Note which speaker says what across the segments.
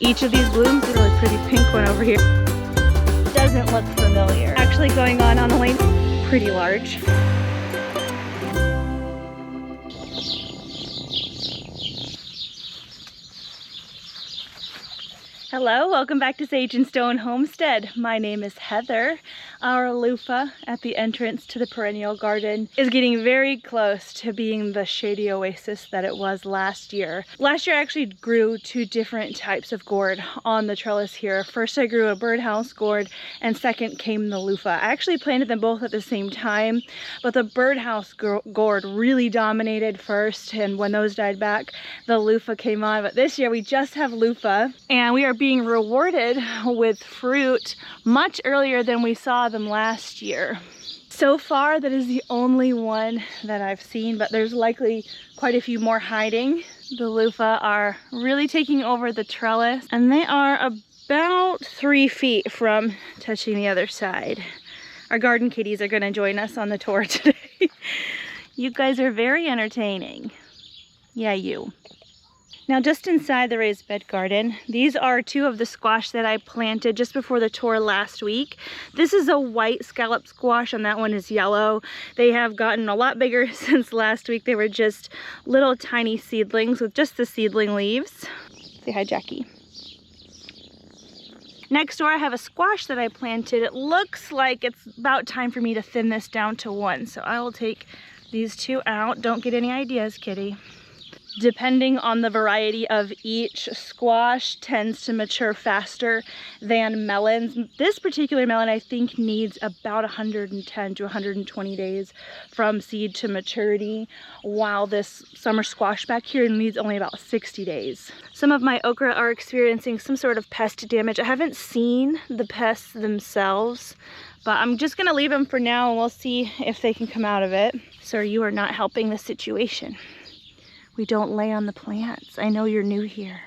Speaker 1: Each of these blooms, a really pretty pink one over here, doesn't look familiar. Actually going on the lane, pretty large. Hello, welcome back to Sage and Stone Homestead. My name is Heather. Our loofah at the entrance to the perennial garden is getting very close to being the shady oasis that it was last year. Last year I actually grew two different types of gourd on the trellis here. First I grew a birdhouse gourd and second came the loofah. I actually planted them both at the same time, but the birdhouse gourd really dominated first, and when those died back, the loofah came on. But this year we just have loofah, and we are being rewarded with fruit much earlier than we saw them last year. So far, that is the only one that I've seen, but there's likely quite a few more hiding. The loofah are really taking over the trellis, and they are about 3 feet from touching the other side. Our garden kitties are going to join us on the tour today. You guys are very entertaining. Yeah, you. Now, just inside the raised bed garden, these are two of the squash that I planted just before the tour last week. This is a white scallop squash and that one is yellow. They have gotten a lot bigger since last week. They were just little tiny seedlings with just the seedling leaves. Say hi, Jackie. Next door, I have a squash that I planted. It looks like it's about time for me to thin this down to one. So I will take these two out. Don't get any ideas, kitty. Depending on the variety of each, squash tends to mature faster than melons. This particular melon I think needs about 110 to 120 days from seed to maturity, while this summer squash back here needs only about 60 days. Some of my okra are experiencing some sort of pest damage. I haven't seen the pests themselves, but I'm just gonna leave them for now and we'll see if they can come out of it. Sir, you are not helping the situation. We don't lay on the plants. I know you're new here.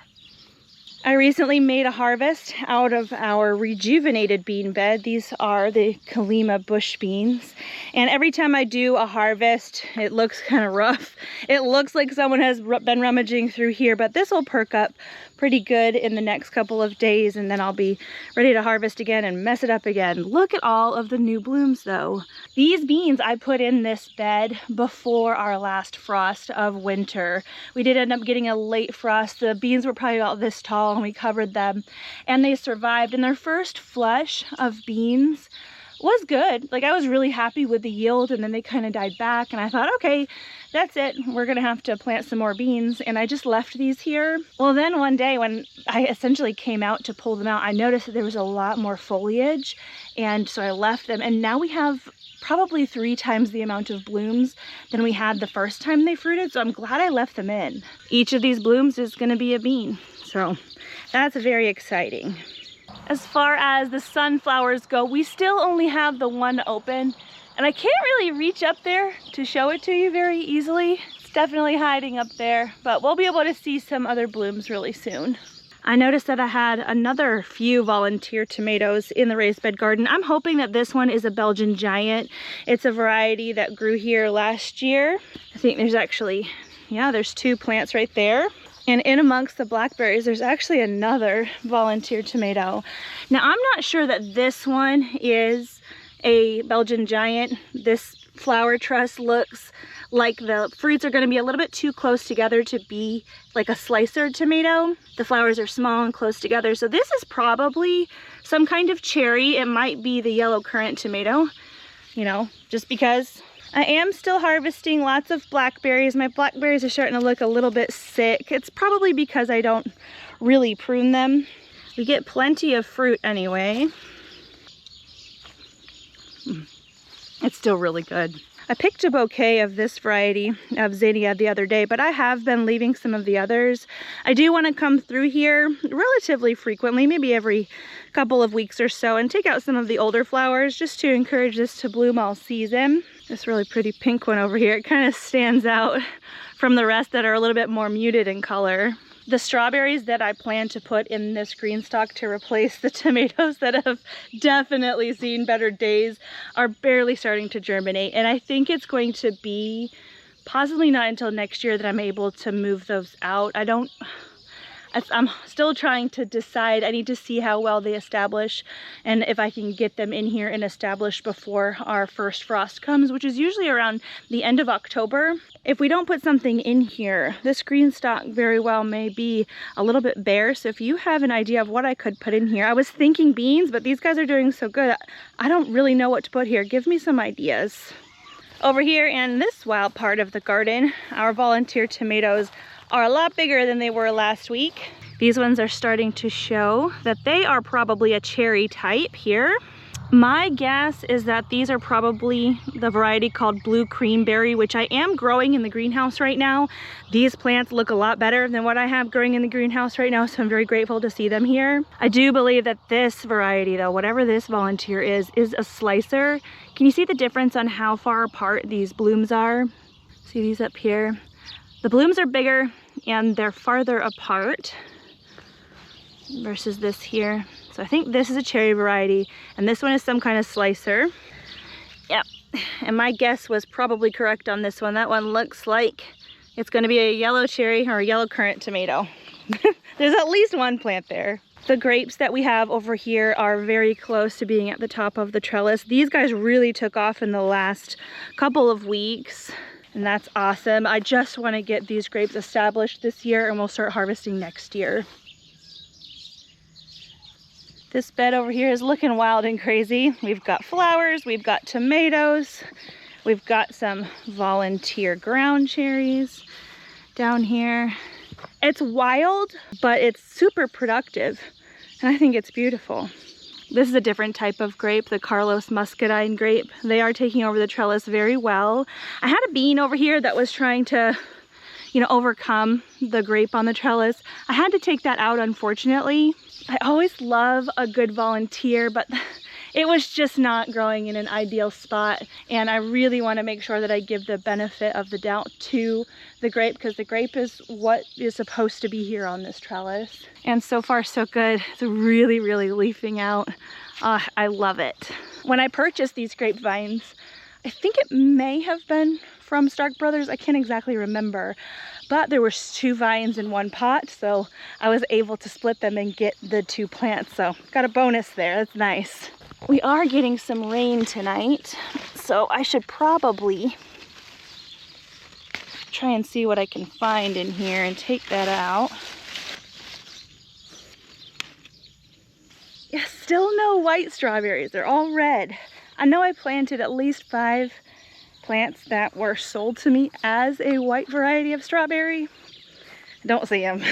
Speaker 1: I recently made a harvest out of our rejuvenated bean bed. These are the Kalima bush beans. And every time I do a harvest, it looks kind of rough. It looks like someone has been rummaging through here, but this will perk up pretty good in the next couple of days, and then I'll be ready to harvest again and mess it up again. Look at all of the new blooms though. These beans I put in this bed before our last frost of winter. We did end up getting a late frost. The beans were probably about this tall and we covered them and they survived, and their first flush of beans was good. Like, I was really happy with the yield, and then they kind of died back and I thought, okay, that's it, we're gonna have to plant some more beans, and I just left these here. Well, then one day when I essentially came out to pull them out, I noticed that there was a lot more foliage, and so I left them, and now we have probably 3 times the amount of blooms than we had the first time they fruited, so I'm glad I left them in. Each of these blooms is gonna be a bean, so that's very exciting. As far as the sunflowers go, we still only have the one open, and I can't really reach up there to show it to you very easily. It's definitely hiding up there, but we'll be able to see some other blooms really soon. I noticed that I had another few volunteer tomatoes in the raised bed garden. I'm hoping that this one is a Belgian Giant. It's a variety that grew here last year. I think there's actually, yeah, there's 2 plants right there. And in amongst the blackberries, there's actually another volunteer tomato. Now, I'm not sure that this one is a Belgian Giant. This flower truss looks like the fruits are going to be a little bit too close together to be like a slicer tomato. The flowers are small and close together. So this is probably some kind of cherry. It might be the yellow currant tomato, you know, just because. I am still harvesting lots of blackberries. My blackberries are starting to look a little bit sick. It's probably because I don't really prune them. We get plenty of fruit anyway. It's still really good. I picked a bouquet of this variety of zinnia the other day, but I have been leaving some of the others. I do want to come through here relatively frequently, maybe every couple of weeks or so, and take out some of the older flowers just to encourage this to bloom all season. This really pretty pink one over here, it kind of stands out from the rest that are a little bit more muted in color. The strawberries that I plan to put in this Greenstalk to replace the tomatoes that have definitely seen better days are barely starting to germinate, and I think it's going to be possibly not until next year that I'm able to move those out. I don't I'm still trying to decide. I need to see how well they establish and if I can get them in here and established before our first frost comes, which is usually around the end of October. If we don't put something in here, this Greenstalk very well may be a little bit bare. So if you have an idea of what I could put in here, I was thinking beans, but these guys are doing so good. I don't really know what to put here. Give me some ideas. Over here in this wild part of the garden, our volunteer tomatoes are a lot bigger than they were last week. These ones are starting to show that they are probably a cherry type here. My guess is that these are probably the variety called blue creamberry, which I am growing in the greenhouse right now. These plants look a lot better than what I have growing in the greenhouse right now, so I'm very grateful to see them here. I do believe that this variety though, whatever this volunteer is a slicer. Can you see the difference on how far apart these blooms are? See these up here? The blooms are bigger and they're farther apart versus this here. So I think this is a cherry variety and this one is some kind of slicer. Yep, and my guess was probably correct on this one. That one looks like it's going to be a yellow cherry or a yellow currant tomato. There's at least one plant there. The grapes that we have over here are very close to being at the top of the trellis. These guys really took off in the last couple of weeks. And that's awesome. I just want to get these grapes established this year and we'll start harvesting next year. This bed over here is looking wild and crazy. We've got flowers, we've got tomatoes, we've got some volunteer ground cherries down here. It's wild, but it's super productive. And I think it's beautiful. This is a different type of grape, the Carlos muscadine grape. They are taking over the trellis very well. I had a bean over here that was trying to, overcome the grape on the trellis. I had to take that out, unfortunately. I always love a good volunteer, but it was just not growing in an ideal spot. And I really want to make sure that I give the benefit of the doubt to the grape, because the grape is what is supposed to be here on this trellis. And so far so good. It's really, really leafing out. I love it. When I purchased these grapevines, I think it may have been from Stark Brothers. I can't exactly remember, but there were 2 vines in one pot, so I was able to split them and get the 2 plants. So got a bonus there. That's nice. We are getting some rain tonight, so I should probably try and see what I can find in here and take that out. Yeah, still no white strawberries. They're all red. I know I planted at least 5 plants that were sold to me as a white variety of strawberry. I don't see them.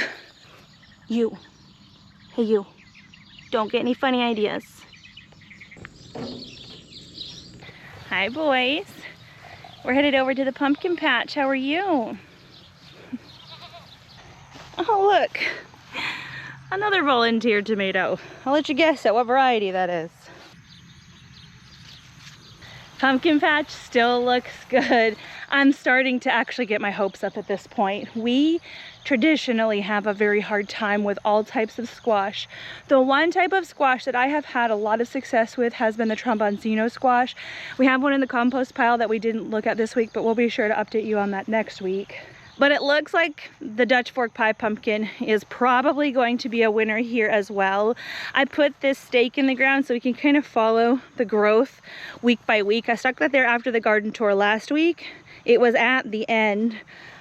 Speaker 1: You. Hey, you. Don't get any funny ideas. Hi, boys. We're headed over to the pumpkin patch. How are you? Oh, look. Another volunteer tomato. I'll let you guess at what variety that is. Pumpkin patch still looks good. I'm starting to actually get my hopes up at this point. We traditionally have a very hard time with all types of squash. The one type of squash that I have had a lot of success with has been the tromboncino squash. We have one in the compost pile that we didn't look at this week, but we'll be sure to update you on that next week. But it looks like the Dutch fork pie pumpkin is probably going to be a winner here as well. I put this stake in the ground so we can kind of follow the growth week by week. I stuck that there after the garden tour last week. It was at the end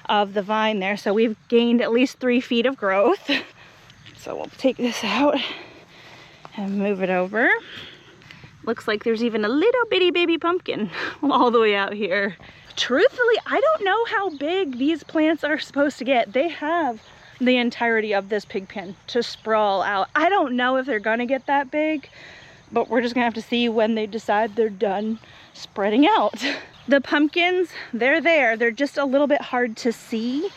Speaker 1: of the vine there, so we've gained at least 3 feet of growth. So we'll take this out and move it over. Looks like there's even a little bitty baby pumpkin all the way out here. Truthfully, I don't know how big these plants are supposed to get. They have the entirety of this pig pen to sprawl out. I don't know if they're gonna get that big, but we're just gonna have to see when they decide they're done spreading out. The pumpkins, they're there. They're just a little bit hard to see,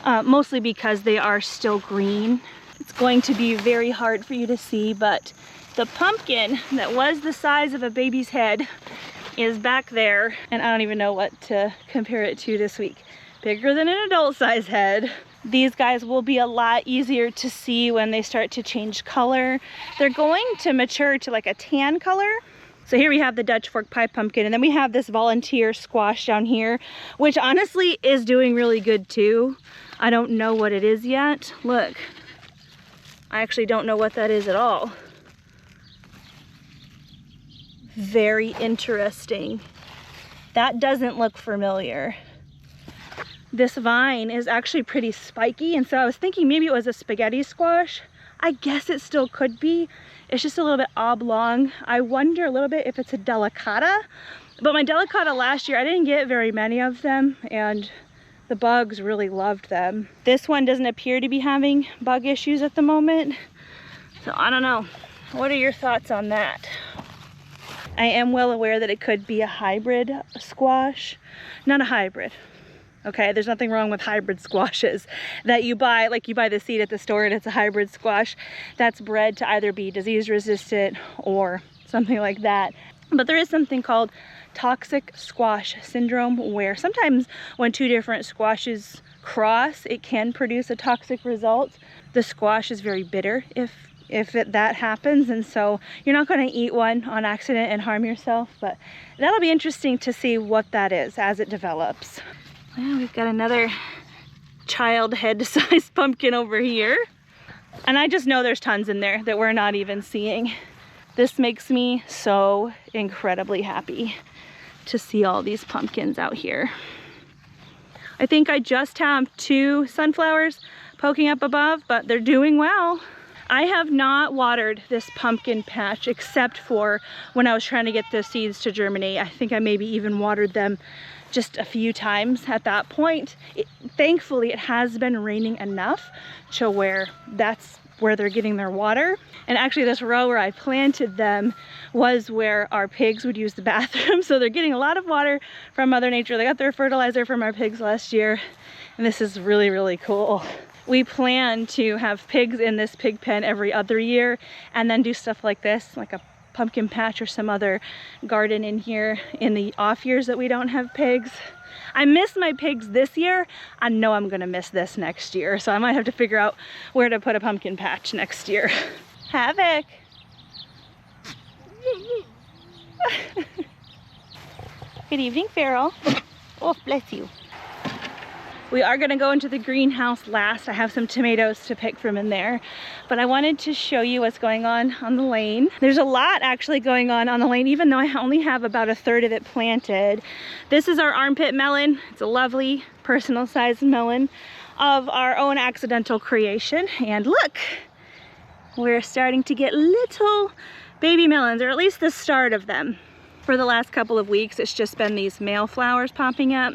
Speaker 1: mostly because they are still green. It's going to be very hard for you to see, but the pumpkin that was the size of a baby's head is back there, and I don't even know what to compare it to this week. Bigger than an adult size head. These guys will be a lot easier to see when they start to change color. They're going to mature to like a tan color. So here we have the Dutch fork pie pumpkin, and then we have this volunteer squash down here, which honestly is doing really good too. I don't know what it is yet. Look, I actually don't know what that is at all. Very interesting. That doesn't look familiar. This vine is actually pretty spiky, and so I was thinking maybe it was a spaghetti squash. I guess it still could be. It's just a little bit oblong. I wonder a little bit if it's a delicata, but my delicata last year, I didn't get very many of them, and the bugs really loved them. This one doesn't appear to be having bug issues at the moment, so I don't know. What are your thoughts on that? I am well aware that it could be a hybrid squash. Not a hybrid. Okay, there's nothing wrong with hybrid squashes that you buy, like you buy the seed at the store and it's a hybrid squash that's bred to either be disease resistant or something like that. But there is something called toxic squash syndrome, where sometimes when two different squashes cross, it can produce a toxic result. The squash is very bitter if that happens, and so you're not going to eat one on accident and harm yourself, but that'll be interesting to see what that is as it develops. Well, we've got another child head-sized pumpkin over here, and I just know there's tons in there that we're not even seeing. This makes me so incredibly happy to see all these pumpkins out here. I think I just have 2 sunflowers poking up above, but they're doing well. I have not watered this pumpkin patch except for when I was trying to get the seeds to germinate. I think I maybe even watered them just a few times at that point. Thankfully, it has been raining enough to where that's where they're getting their water. And actually this row where I planted them was where our pigs would use the bathroom. So they're getting a lot of water from Mother Nature. They got their fertilizer from our pigs last year. And this is really, really cool. We plan to have pigs in this pig pen every other year and then do stuff like this, like a pumpkin patch or some other garden in here in the off years that we don't have pigs. I miss my pigs this year. I know I'm gonna miss this next year, so I might have to figure out where to put a pumpkin patch next year. Havoc. Good evening, Farrell. Oh, bless you. We are gonna go into the greenhouse last. I have some tomatoes to pick from in there, but I wanted to show you what's going on the lane. There's a lot actually going on the lane, even though I only have about 1/3 of it planted. This is our armpit melon. It's a lovely personal sized melon of our own accidental creation. And look, we're starting to get little baby melons, or at least the start of them. For the last couple of weeks, it's just been these male flowers popping up.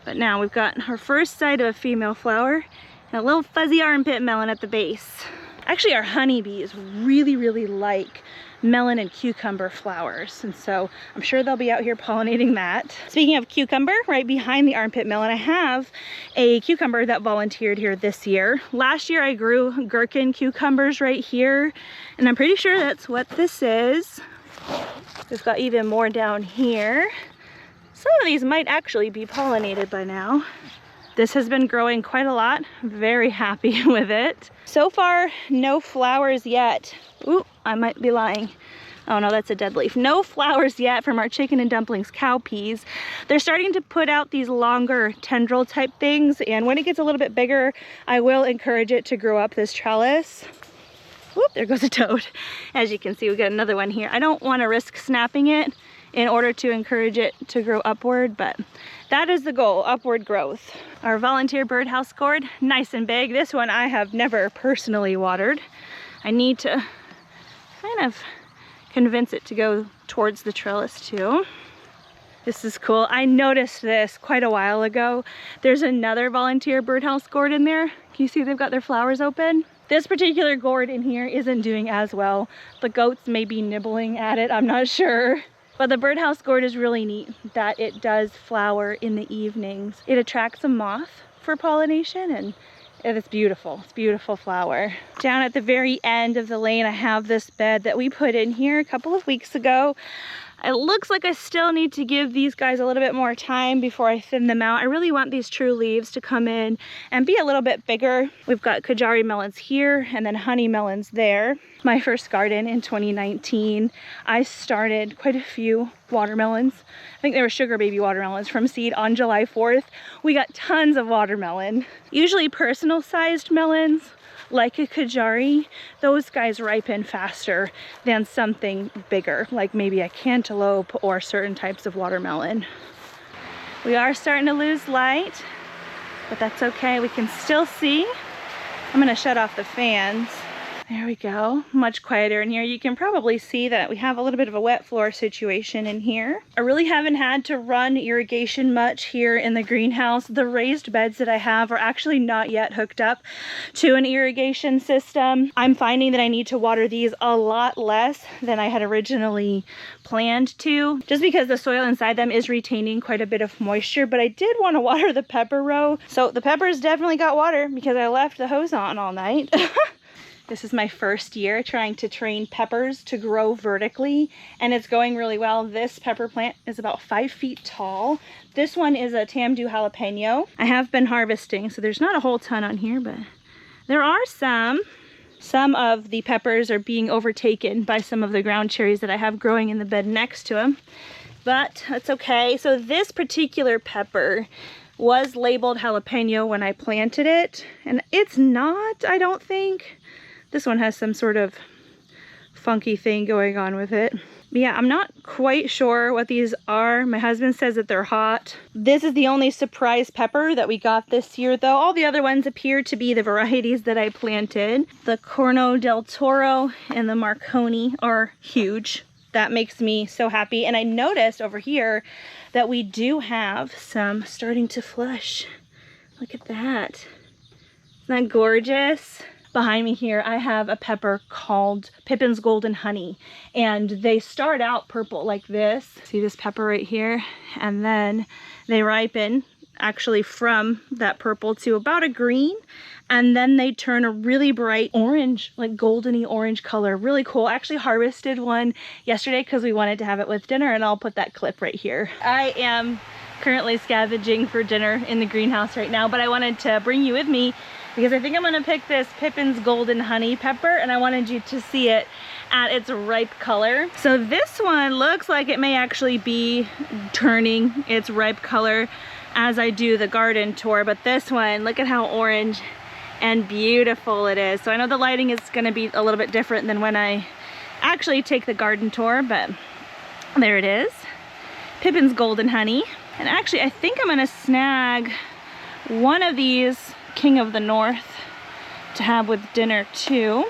Speaker 1: But now we've got our first sight of a female flower and a little fuzzy armpit melon at the base. Actually, our honeybees really, really like melon and cucumber flowers, and so I'm sure they'll be out here pollinating that. Speaking of cucumber, right behind the armpit melon, I have a cucumber that volunteered here this year. Last year I grew gherkin cucumbers right here, and I'm pretty sure that's what this is. We've got even more down here. Some of these might actually be pollinated by now. This has been growing quite a lot. Very happy with it. So far, no flowers yet. Ooh, I might be lying. Oh no, that's a dead leaf. No flowers yet from our chicken and dumplings cowpeas. They're starting to put out these longer tendril type things, and when it gets a little bit bigger, I will encourage it to grow up this trellis. Whoop, there goes a toad. As you can see, we got another one here. I don't want to risk snapping it in order to encourage it to grow upward, but that is the goal, upward growth. Our volunteer birdhouse gourd, nice and big. This one I have never personally watered. I need to kind of convince it to go towards the trellis too. This is cool. I noticed this quite a while ago. There's another volunteer birdhouse gourd in there. Can you see they've got their flowers open? This particular gourd in here isn't doing as well. The goats may be nibbling at it, I'm not sure. But the birdhouse gourd is really neat that it does flower in the evenings. It attracts a moth for pollination, and it's beautiful. It's a beautiful flower. Down at the very end of the lane, I have this bed that we put in here a couple of weeks ago. It looks like I still need to give these guys a little bit more time before I thin them out. I really want these true leaves to come in and be a little bit bigger. We've got Kajari melons here and then honey melons there. My first garden in 2019, I started quite a few watermelons. I think they were sugar baby watermelons from seed on July 4th. We got tons of watermelon. Usually personal sized melons like a Kajari, those guys ripen faster than something bigger, like maybe a cantaloupe or certain types of watermelon. We are starting to lose light, but that's okay. We can still see. I'm gonna shut off the fans. There we go, much quieter in here. You can probably see that we have a little bit of a wet floor situation in here. I really haven't had to run irrigation much here in the greenhouse. The raised beds that I have are actually not yet hooked up to an irrigation system. I'm finding that I need to water these a lot less than I had originally planned to, just because the soil inside them is retaining quite a bit of moisture, but I did want to water the pepper row. So the peppers definitely got water because I left the hose on all night. This is my first year trying to train peppers to grow vertically, and it's going really well. This pepper plant is about 5 feet tall. This one is a Tamdu jalapeno. I have been harvesting, so there's not a whole ton on here, but there are some. Some of the peppers are being overtaken by some of the ground cherries that I have growing in the bed next to them, but that's okay. So this particular pepper was labeled jalapeno when I planted it, and it's not, I don't think. This one has some sort of funky thing going on with it. But yeah, I'm not quite sure what these are. My husband says that they're hot. This is the only surprise pepper that we got this year, though. All the other ones appear to be the varieties that I planted. The Corno del Toro and the Marconi are huge. That makes me so happy. And I noticed over here that we do have some starting to flush. Look at that. Isn't that gorgeous? Behind me here, I have a pepper called Pippin's Golden Honey, and they start out purple like this. See this pepper right here? And then they ripen actually from that purple to about a green, and then they turn a really bright orange, like goldeny orange color. Really cool. I actually harvested one yesterday because we wanted to have it with dinner, and I'll put that clip right here. I am currently scavenging for dinner in the greenhouse right now, but I wanted to bring you with me because I think I'm gonna pick this Pippin's Golden Honey pepper, and I wanted you to see it at its ripe color. So this one looks like it may actually be turning its ripe color as I do the garden tour, but this one, look at how orange and beautiful it is. So I know the lighting is gonna be a little bit different than when I actually take the garden tour, but there it is. Pippin's Golden Honey. And actually, I think I'm gonna snag one of these King of the North to have with dinner too.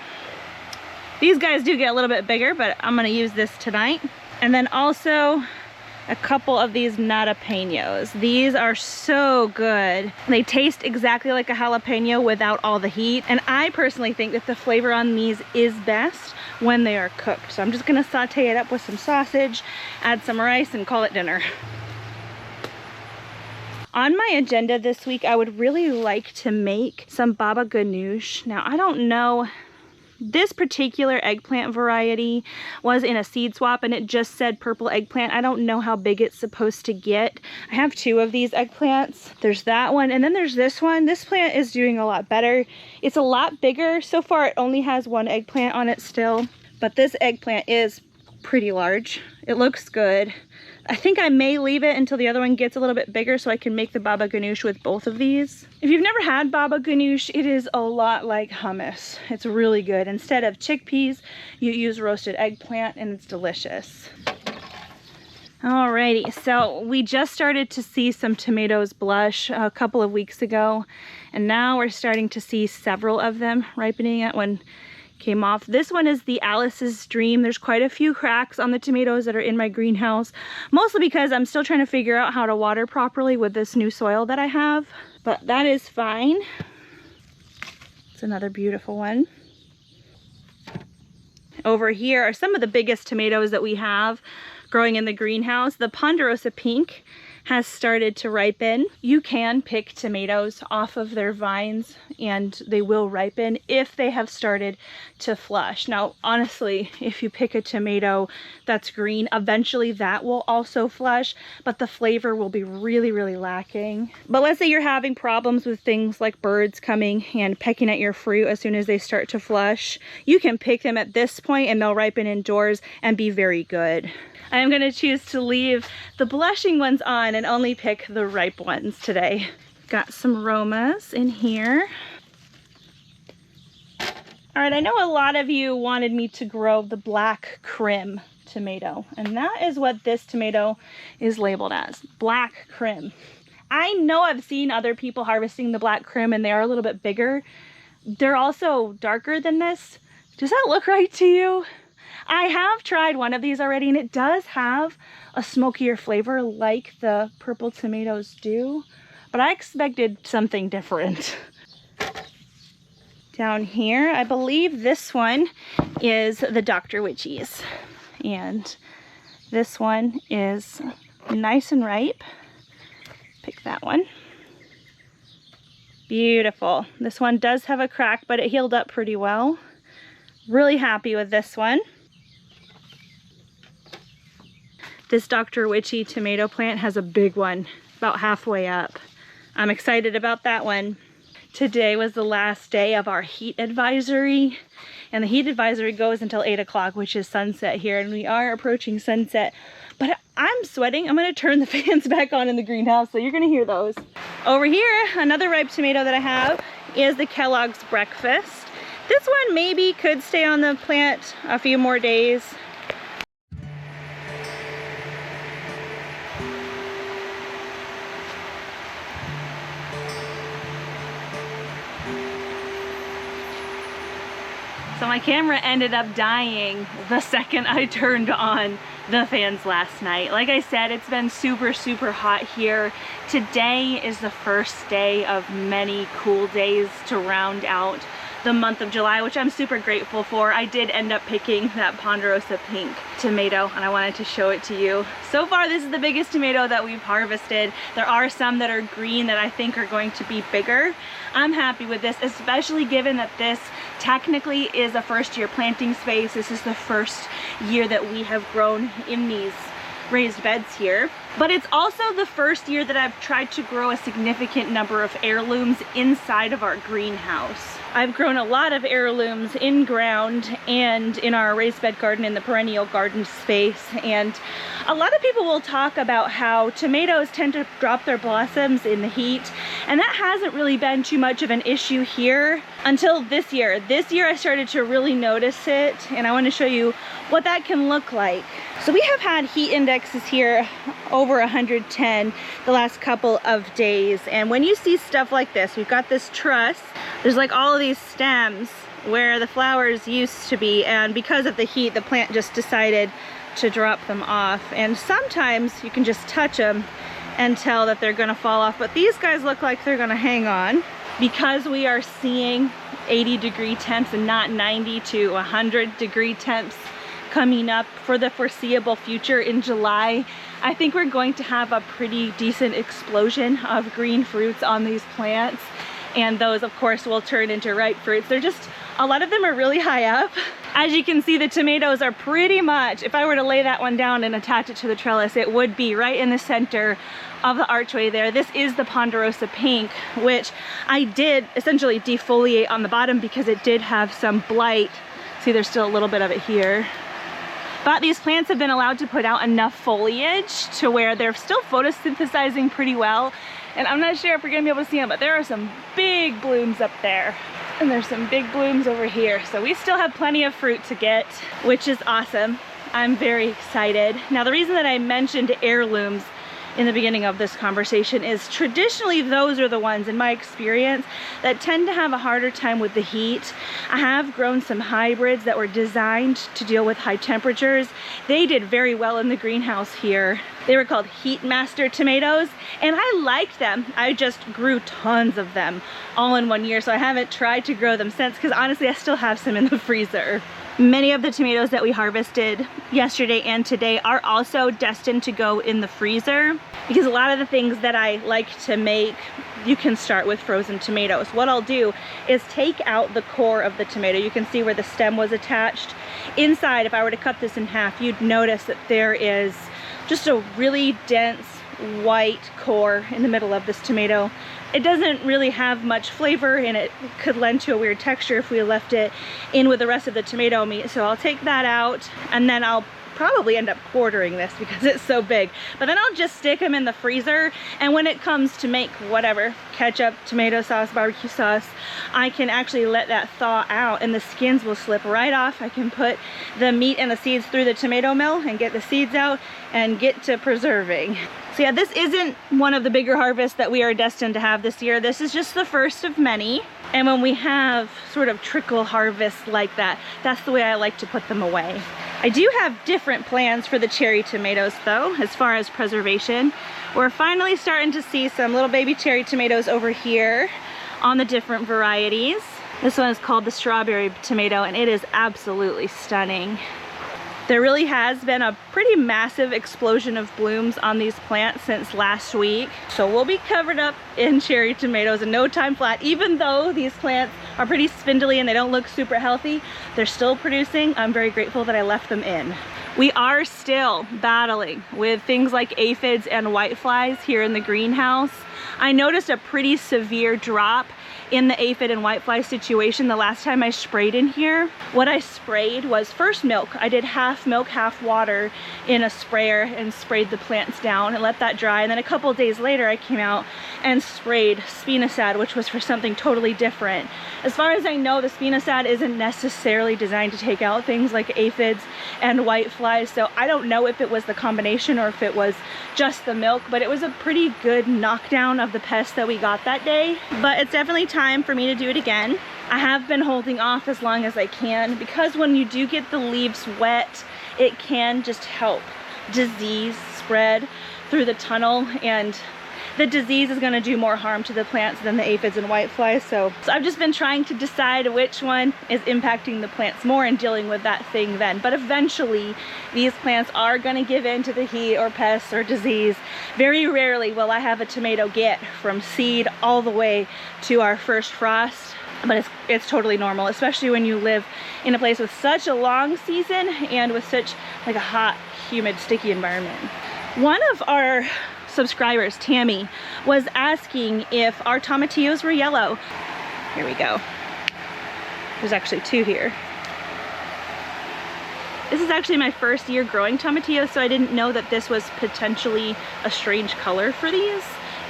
Speaker 1: These guys do get a little bit bigger, but I'm gonna use this tonight. And then also a couple of these jalapenos. These are so good. They taste exactly like a jalapeno without all the heat. And I personally think that the flavor on these is best when they are cooked. So I'm just gonna saute it up with some sausage, add some rice, and call it dinner. On my agenda this week, I would really like to make some baba ghanoush. Now, I don't know, this particular eggplant variety was in a seed swap and it just said purple eggplant. I don't know how big it's supposed to get. I have two of these eggplants. There's that one, and then there's this one. This plant is doing a lot better. It's a lot bigger. So far, it only has one eggplant on it still, but this eggplant is pretty large. It looks good. I think I may leave it until the other one gets a little bit bigger so I can make the baba ghanoush with both of these. If you've never had baba ghanoush, it is a lot like hummus. It's really good. Instead of chickpeas, you use roasted eggplant, and it's delicious. Alrighty, so we just started to see some tomatoes blush a couple of weeks ago, and now we're starting to see several of them ripening. That one came off. This one is the Alice's Dream. There's quite a few cracks on the tomatoes that are in my greenhouse, mostly because I'm still trying to figure out how to water properly with this new soil that I have, but that is fine. It's another beautiful one. Over here are some of the biggest tomatoes that we have growing in the greenhouse. The Ponderosa Pink has started to ripen. You can pick tomatoes off of their vines and they will ripen if they have started to flush. Now, honestly, if you pick a tomato that's green, eventually that will also flush, but the flavor will be really, really lacking. But let's say you're having problems with things like birds coming and pecking at your fruit as soon as they start to flush. You can pick them at this point and they'll ripen indoors and be very good. I am going to choose to leave the blushing ones on and only pick the ripe ones today. Got some Romas in here. All right, I know a lot of you wanted me to grow the black crim tomato, and that is what this tomato is labeled as, black crim. I know I've seen other people harvesting the black crim and they are a little bit bigger. They're also darker than this. Does that look right to you? I have tried one of these already and it does have a smokier flavor like the purple tomatoes do, but I expected something different. Down here, I believe this one is the Dr. Witchies, and this one is nice and ripe. Pick that one. Beautiful. This one does have a crack, but it healed up pretty well. Really happy with this one. This Dr. Witchy tomato plant has a big one, about halfway up. I'm excited about that one. Today was the last day of our heat advisory, and the heat advisory goes until 8 o'clock, which is sunset here, and we are approaching sunset. But I'm sweating. I'm going to turn the fans back on in the greenhouse, so you're going to hear those. Over here, another ripe tomato that I have is the Kellogg's Breakfast. This one maybe could stay on the plant a few more days. So my camera ended up dying the second I turned on the fans last night. Like I said, it's been super, super hot here. Today is the first day of many cool days to round out the month of July, which I'm super grateful for. I did end up picking that Ponderosa pink tomato and I wanted to show it to you. So far, this is the biggest tomato that we've harvested. There are some that are green that I think are going to be bigger. I'm happy with this, especially given that this technically is a first-year planting space. This is the first year that we have grown in these raised beds here. But it's also the first year that I've tried to grow a significant number of heirlooms inside of our greenhouse. I've grown a lot of heirlooms in ground and in our raised bed garden in the perennial garden space, and a lot of people will talk about how tomatoes tend to drop their blossoms in the heat, and that hasn't really been too much of an issue here until this year. This year I started to really notice it, and I want to show you what that can look like. So we have had heat indexes here over 110 the last couple of days, and when you see stuff like this, we've got this truss, there's like all of these stems where the flowers used to be, and because of the heat the plant just decided to drop them off, and sometimes you can just touch them and tell that they're gonna fall off, but these guys look like they're gonna hang on. Because we are seeing 80-degree temps and not 90 to 100-degree temps coming up for the foreseeable future in July, I think we're going to have a pretty decent explosion of green fruits on these plants, and those of course will turn into ripe fruits. They're just, a lot of them are really high up. As you can see, the tomatoes are pretty much, if I were to lay that one down and attach it to the trellis, it would be right in the center of the archway there. This is the Ponderosa pink, which I did essentially defoliate on the bottom because it did have some blight. See, there's still a little bit of it here. But these plants have been allowed to put out enough foliage to where they're still photosynthesizing pretty well. And I'm not sure if we're gonna be able to see them, but there are some big blooms up there. And there's some big blooms over here. So we still have plenty of fruit to get, which is awesome. I'm very excited. Now, the reason that I mentioned heirlooms in the beginning of this conversation is traditionally those are the ones, in my experience, that tend to have a harder time with the heat. I have grown some hybrids that were designed to deal with high temperatures. They did very well in the greenhouse here. They were called Heat Master tomatoes, and I liked them. I just grew tons of them all in one year, so I haven't tried to grow them since, because honestly I still have some in the freezer. Many of the tomatoes that we harvested yesterday and today are also destined to go in the freezer, because a lot of the things that I like to make, you can start with frozen tomatoes. What I'll do is take out the core of the tomato. You can see where the stem was attached. Inside, if I were to cut this in half, you'd notice that there is just a really dense white core in the middle of this tomato. It doesn't really have much flavor, and it could lend to a weird texture if we left it in with the rest of the tomato meat. So I'll take that out, and then I'll probably end up quartering this because it's so big. But then I'll just stick them in the freezer, and when it comes to make whatever, ketchup, tomato sauce, barbecue sauce, I can actually let that thaw out and the skins will slip right off. I can put the meat and the seeds through the tomato mill and get the seeds out and get to preserving. So yeah, this isn't one of the bigger harvests that we are destined to have this year. This is just the first of many. And when we have sort of trickle harvests like that, that's the way I like to put them away. I do have different plans for the cherry tomatoes though, as far as preservation. We're finally starting to see some little baby cherry tomatoes over here on the different varieties. This one is called the strawberry tomato, and it is absolutely stunning. There really has been a pretty massive explosion of blooms on these plants since last week. So we'll be covered up in cherry tomatoes in no time flat. Even though these plants are pretty spindly and they don't look super healthy, they're still producing. I'm very grateful that I left them in. We are still battling with things like aphids and whiteflies here in the greenhouse. I noticed a pretty severe drop in the aphid and whitefly situation the last time I sprayed in here. What I sprayed was first milk. I did half milk, half water in a sprayer and sprayed the plants down and let that dry. And then a couple of days later, I came out and sprayed spinosad, which was for something totally different. As far as I know, the spinosad isn't necessarily designed to take out things like aphids and whiteflies. So I don't know if it was the combination or if it was just the milk, but it was a pretty good knockdown of the pests that we got that day. But it's definitely time for me to do it again. I have been holding off as long as I can because when you do get the leaves wet, it can just help disease spread through the tunnel, and the disease is going to do more harm to the plants than the aphids and whiteflies. So I've just been trying to decide which one is impacting the plants more and dealing with that thing then. But eventually these plants are going to give in to the heat or pests or disease. Very rarely will I have a tomato get from seed all the way to our first frost, but it's totally normal, especially when you live in a place with such a long season and with such like a hot, humid, sticky environment. One of our subscribers, Tammy, was asking if our tomatillos were yellow. Here we go. There's actually two here. This is actually my first year growing tomatillos, so I didn't know that this was potentially a strange color for these.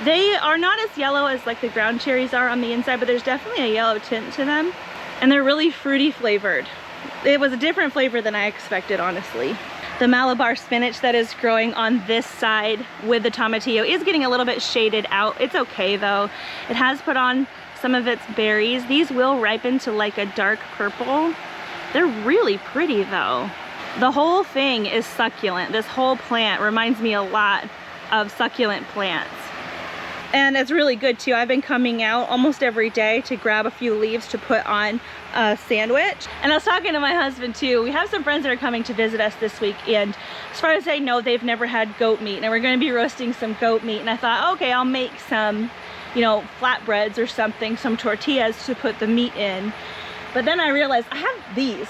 Speaker 1: They are not as yellow as like the ground cherries are on the inside, but there's definitely a yellow tint to them. And they're really fruity flavored. It was a different flavor than I expected, honestly. The Malabar spinach that is growing on this side with the tomatillo is getting a little bit shaded out. It's okay though. It has put on some of its berries. These will ripen to like a dark purple. They're really pretty though. The whole thing is succulent. This whole plant reminds me a lot of succulent plants. And it's really good too. I've been coming out almost every day to grab a few leaves to put on a sandwich. And I was talking to my husband too. We have some friends that are coming to visit us this week, and as far as I know, they've never had goat meat, and we're going to be roasting some goat meat. And I thought, okay, I'll make some, you know, flatbreads or something, some tortillas to put the meat in. But then I realized I have these.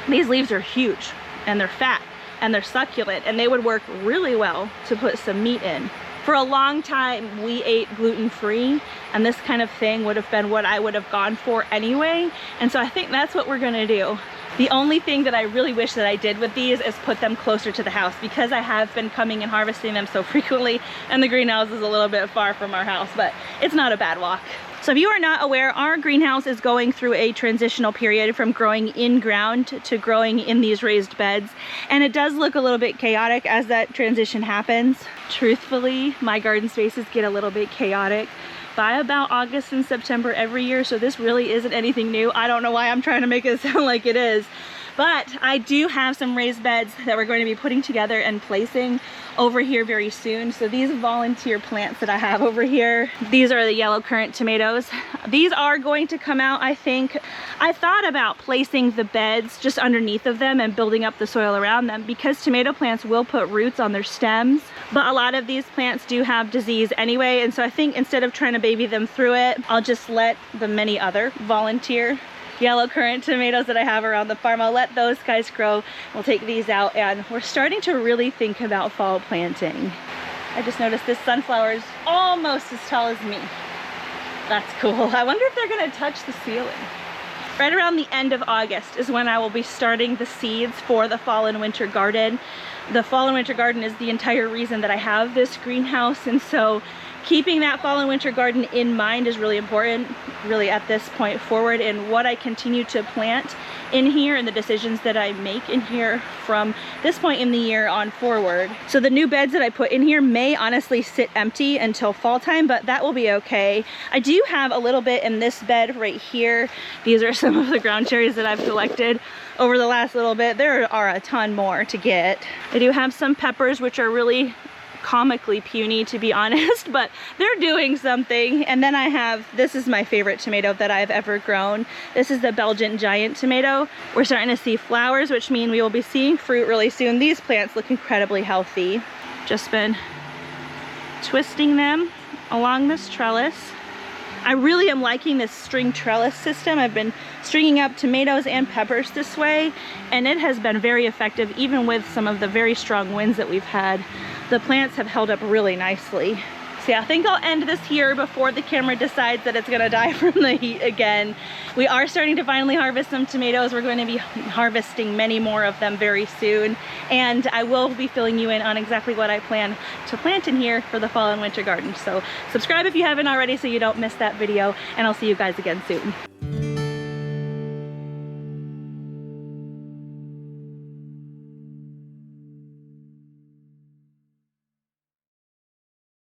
Speaker 1: These leaves are huge and they're fat and they're succulent, and they would work really well to put some meat in. For a long time, we ate gluten-free, and this kind of thing would have been what I would have gone for anyway. And so I think that's what we're gonna do. The only thing that I really wish that I did with these is put them closer to the house, because I have been coming and harvesting them so frequently, and the greenhouse is a little bit far from our house, but it's not a bad walk. So if you are not aware, our greenhouse is going through a transitional period from growing in ground to growing in these raised beds. And it does look a little bit chaotic as that transition happens. Truthfully, my garden spaces get a little bit chaotic by about August and September every year. So this really isn't anything new. I don't know why I'm trying to make it sound like it is. But I do have some raised beds that we're going to be putting together and placing over here very soon. So these volunteer plants that I have over here, these are the yellow currant tomatoes. These are going to come out, I think. I thought about placing the beds just underneath of them and building up the soil around them, because tomato plants will put roots on their stems. But a lot of these plants do have disease anyway. And so I think instead of trying to baby them through it, I'll just let the many other volunteer yellow currant tomatoes that I have around the farm, I'll let those guys grow. We'll take these out, and we're starting to really think about fall planting. I just noticed this sunflower is almost as tall as me. That's cool. I wonder if they're gonna touch the ceiling. right around the end of August is when I will be starting the seeds for the fall and winter garden. The fall and winter garden is the entire reason that I have this greenhouse, and so keeping that fall and winter garden in mind is really important, really at this point forward, in what I continue to plant in here and the decisions that I make in here from this point in the year on forward. So the new beds that I put in here may honestly sit empty until fall time, but that will be okay. I do have a little bit in this bed right here. These are some of the ground cherries that I've collected over the last little bit. There are a ton more to get. I do have some peppers, which are really comically puny, to be honest, but they're doing something. And then I have, this is my favorite tomato that I've ever grown. This is the Belgian giant tomato. We're starting to see flowers, which mean we will be seeing fruit really soon. These plants look incredibly healthy. Just been twisting them along this trellis. I really am liking this string trellis system. I've been stringing up tomatoes and peppers this way, and it has been very effective even with some of the very strong winds that we've had. The plants have held up really nicely. So yeah, I think I'll end this here before the camera decides that it's gonna die from the heat again. We are starting to finally harvest some tomatoes. We're going to be harvesting many more of them very soon. And I will be filling you in on exactly what I plan to plant in here for the fall and winter garden. So subscribe if you haven't already so you don't miss that video, and I'll see you guys again soon.